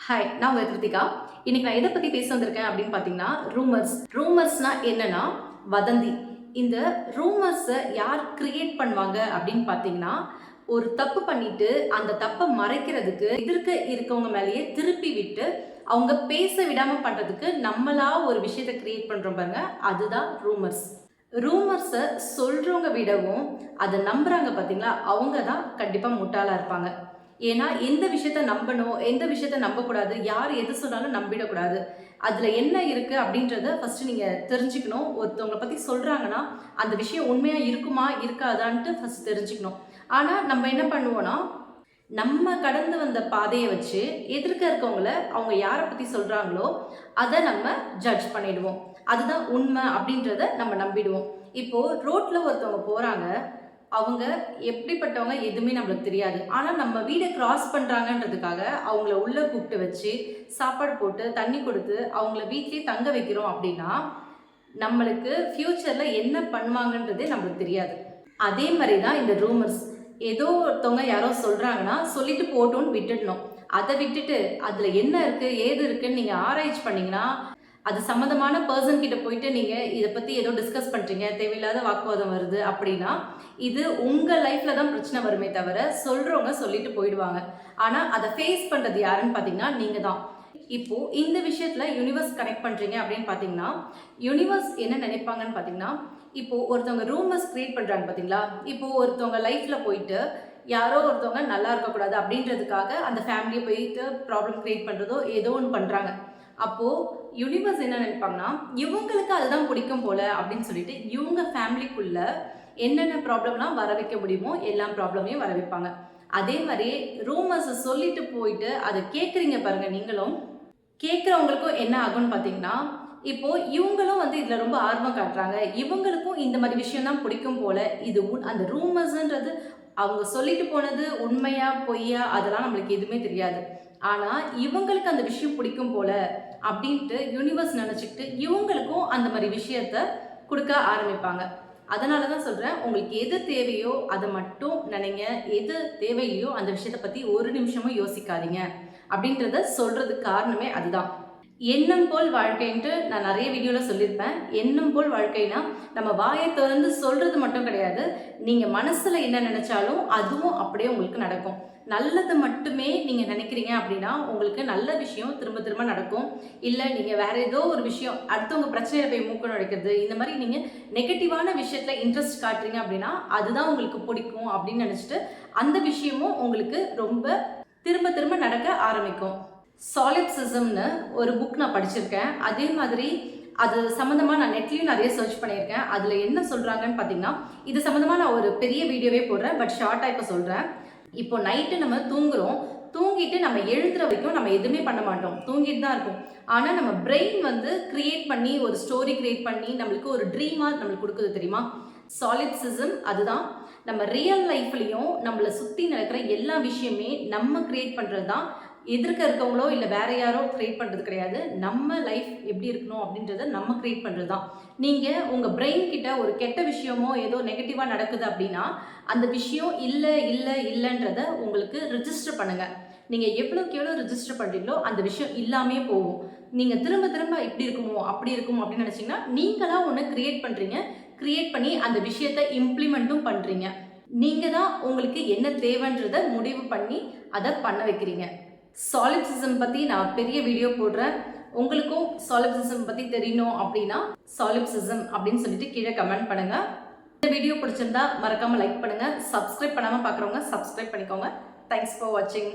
Hi, நான் உங்கள் கிருத்திகா. இன்னைக்கு நான் எதை பற்றி பேச வந்திருக்கேன் அப்படின்னு பார்த்தீங்கன்னா, ரூமர்ஸ்னா என்னன்னா வதந்தி. இந்த ரூமர்ஸை யார் கிரியேட் பண்ணுவாங்க அப்படின்னு பார்த்தீங்கன்னா, ஒரு தப்பு பண்ணிட்டு அந்த தப்பை மறைக்கிறதுக்கு எதிர்க்க இருக்கவங்க மேலேயே திருப்பி விட்டு அவங்க பேச விடாம பண்றதுக்கு நம்மளா ஒரு விஷயத்தை கிரியேட் பண்றோம் பாருங்க, அதுதான் ரூமர்ஸ். ரூமர்ஸை சொல்றவங்க விடவும் அதை நம்புறாங்க பார்த்தீங்களா, அவங்க தான் கண்டிப்பாக முட்டாளா இருப்பாங்க. ஏன்னா எந்த விஷயத்த நம்பணும், எந்த விஷயத்த நம்பக்கூடாது, யார் எது சொன்னாலும் நம்பிடக்கூடாது. அதில் என்ன இருக்குது அப்படின்றத ஃபஸ்ட்டு நீங்கள் தெரிஞ்சுக்கணும். ஒருத்தவங்களை பற்றி சொல்கிறாங்கன்னா அந்த விஷயம் உண்மையாக இருக்குமா இருக்காதான்ட்டு ஃபஸ்ட் தெரிஞ்சுக்கணும். ஆனால் நம்ம என்ன பண்ணுவோன்னா, நம்ம கடந்து வந்த பாதையை வச்சு எதிர்க்க இருக்கவங்கள அவங்க யாரை பற்றி சொல்கிறாங்களோ அதை நம்ம ஜட்ஜ் பண்ணிடுவோம். அதுதான் உண்மை அப்படின்றத நம்ம நம்பிடுவோம். இப்போது ரோட்டில் ஒருத்தவங்க போகிறாங்க, அவங்க எப்படிப்பட்டவங்க எதுவுமே நம்மளுக்கு தெரியாது. ஆனால் நம்ம வீடை கிராஸ் பண்ணுறாங்கன்றதுக்காக அவங்கள உள்ளே கூப்பிட்டு வச்சு சாப்பாடு போட்டு தண்ணி கொடுத்து அவங்கள வீட்லேயே தங்க வைக்கிறோம் அப்படின்னா, நம்மளுக்கு ஃப்யூச்சரில் என்ன பண்ணுவாங்கன்றதே நம்மளுக்கு தெரியாது. அதே மாதிரி தான் இந்த ரூமர்ஸ். ஏதோ ஒருத்தவங்க யாரோ சொல்கிறாங்கன்னா சொல்லிட்டு போட்டோன்னு விட்டுடணும். அதை விட்டுட்டு அதில் என்ன இருக்குது ஏது இருக்குதுன்னு நீங்கள் ஆராய்ச்சி பண்ணிங்கன்னா, அது சம்மந்தமான பர்சன் கிட்ட போயிட்டு நீங்கள் இதை பற்றி ஏதோ டிஸ்கஸ் பண்ணுறீங்க, தேவையில்லாத வாக்குவாதம் வருது அப்படின்னா, இது உங்கள் லைஃப்பில் தான் பிரச்சனை வருமே தவிர சொல்கிறவங்க சொல்லிட்டு போயிடுவாங்க. ஆனால் அதை ஃபேஸ் பண்ணுறது யாருன்னு பார்த்தீங்கன்னா நீங்கள் தான். இப்போது இந்த விஷயத்தில் யூனிவர்ஸ் கனெக்ட் பண்ணுறீங்க அப்படின்னு பார்த்தீங்கன்னா, யூனிவர்ஸ் என்ன நினைப்பாங்கன்னு பார்த்தீங்கன்னா, இப்போது ஒருத்தவங்க ரூமர்ஸ் க்ரியேட் பண்ணுறாங்க பார்த்தீங்களா, இப்போது ஒருத்தவங்க லைஃப்பில் போயிட்டு யாரோ ஒருத்தவங்க நல்லா இருக்கக்கூடாது அப்படின்றதுக்காக அந்த ஃபேமிலியை போயிட்டு ப்ராப்ளம் க்ரியேட் பண்ணுறதோ ஏதோ ஒன்று பண்ணுறாங்க. அப்போது யூனிவர்ஸ் என்ன நினைப்பாங்கன்னா, இவங்களுக்கு அதுதான் பிடிக்கும் போல அப்படின்னு சொல்லிட்டு இவங்க ஃபேமிலிக்குள்ள என்னென்ன ப்ராப்ளம்லாம் வர வைக்க முடியுமோ எல்லா ப்ராப்ளமையும் வர வைப்பாங்க. அதே மாதிரி ரூமர்ஸை சொல்லிட்டு போயிட்டு அதை கேட்குறீங்க பாருங்க, நீங்களும் கேட்குறவங்களுக்கும் என்ன ஆகும்னு பார்த்தீங்கன்னா, இப்போது இவங்களும் இதில் ரொம்ப ஆர்வம் காட்டுறாங்க, இவங்களுக்கும் இந்த மாதிரி விஷயம் தான் பிடிக்கும் போல. இது அந்த ரூமர்ஸ்ன்றது அவங்க சொல்லிட்டு போனது உண்மையா பொய்யா அதெல்லாம் நம்மளுக்கு எதுவுமே தெரியாது. ஆனால் இவங்களுக்கு அந்த விஷயம் பிடிக்கும் போல அப்படின்ட்டு யூனிவர்ஸ் நினச்சிக்கிட்டு இவங்களுக்கும் அந்த மாதிரி விஷயத்த கொடுக்க ஆரம்பிப்பாங்க. அதனால தான் சொல்கிறேன், உங்களுக்கு எது தேவையோ அதை மட்டும் நினைங்க, எது தேவையில்லையோ அந்த விஷயத்தை பற்றி ஒரு நிமிஷமும் யோசிக்காதீங்க அப்படின்றத சொல்கிறதுக்கு காரணமே அதுதான். எண்ணம் போல் வாழ்க்கைன்ட்டு நான் நிறைய வீடியோவில் சொல்லியிருப்பேன். எண்ணம் போல் வாழ்க்கைனா நம்ம வாயை திறந்து சொல்கிறது மட்டும் கிடையாது, நீங்கள் மனசில் என்ன நினச்சாலும் அதுவும் அப்படியே உங்களுக்கு நடக்கும். நல்லது மட்டுமே நீங்கள் நினைக்கிறீங்க அப்படின்னா உங்களுக்கு நல்ல விஷயம் திரும்ப திரும்ப நடக்கும். இல்லை நீங்கள் வேறு ஏதோ ஒரு விஷயம் அடுத்தவங்க பிரச்சனையில் போய் மூக்க நுழைக்கிறது, இந்த மாதிரி நீங்கள் நெகட்டிவான விஷயத்தில் இன்ட்ரெஸ்ட் காட்டுறீங்க அப்படின்னா அதுதான் உங்களுக்கு பிடிக்கும் அப்படின்னு நினச்சிட்டு அந்த விஷயமும் உங்களுக்கு ரொம்ப திரும்ப திரும்ப நடக்க ஆரம்பிக்கும். சாலிப்சிசம்னு ஒரு புக் நான் படிச்சிருக்கேன். அதே மாதிரி அது சம்மந்தமாக நான் நெட்லேயும் நிறைய சர்ச் பண்ணியிருக்கேன். அதில் என்ன சொல்கிறாங்கன்னு பார்த்தீங்கன்னா, இது சம்மந்தமாக நான் ஒரு பெரிய வீடியோவே போடுறேன், பட் ஷார்ட்டாக இப்போ சொல்கிறேன். இப்போ நைட்டு நம்ம தூங்குறோம், தூங்கிட்டு நம்ம எழுதுற வரைக்கும் நம்ம எதுவுமே பண்ண மாட்டோம், தூங்கிட்டு தான் இருக்கும். ஆனால் நம்ம பிரெயின் கிரியேட் பண்ணி ஒரு ஸ்டோரி கிரியேட் பண்ணி நம்மளுக்கு ஒரு ட்ரீமாக நம்மளுக்கு கொடுக்குது தெரியுமா. சாலிப்சிசம் அதுதான். நம்ம ரியல் லைஃப்லேயும் நம்மளை சுற்றி நடக்கிற எல்லா விஷயமே நம்ம கிரியேட் பண்ணுறது தான். எதிர்க்க இருக்கவங்களோ இல்லை வேற யாரோ கிரியேட் பண்ணுறது கிடையாது. நம்ம லைஃப் எப்படி இருக்கணும் அப்படின்றத நம்ம கிரியேட் பண்ணுறது தான். நீங்கள் உங்கள் பிரெயின் கிட்ட ஒரு கெட்ட விஷயமோ ஏதோ நெகட்டிவாக நடக்குது அப்படின்னா அந்த விஷயம் இல்லை இல்லை இல்லைன்றத உங்களுக்கு ரிஜிஸ்டர் பண்ணுங்கள். நீங்கள் எவ்வளோக்கு எவ்வளோ ரிஜிஸ்டர் பண்ணுறீங்களோ அந்த விஷயம் இல்லாமே போகும். நீங்கள் திரும்ப திரும்ப இப்படி இருக்குமோ அப்படி இருக்குமோ அப்படின்னு நினச்சிங்கன்னா நீங்களாக ஒன்று கிரியேட் பண்ணுறீங்க. கிரியேட் பண்ணி அந்த விஷயத்தை இம்ப்ளிமெண்ட்டும் பண்ணுறீங்க. நீங்கள் தான் உங்களுக்கு என்ன தேவைன்றதை முடிவு பண்ணி அதை பண்ண வைக்கிறீங்க. சாலிப்சிசம் பற்றி நான் பெரிய வீடியோ போடுறேன். உங்களுக்கும் சாலிப்சிசம் பற்றி தெரியணும் அப்படின்னா சாலிப்சிசம் அப்படின்னு சொல்லிட்டு கீழே கமெண்ட் பண்ணுங்கள். இந்த வீடியோ பிடிச்சிருந்தா மறக்காமல் லைக் பண்ணுங்கள். சப்ஸ்கிரைப் பண்ணாமல் பார்க்குறவங்க சப்ஸ்கிரைப் பண்ணிக்கோங்க. தேங்க்ஸ் ஃபார் வாட்சிங்.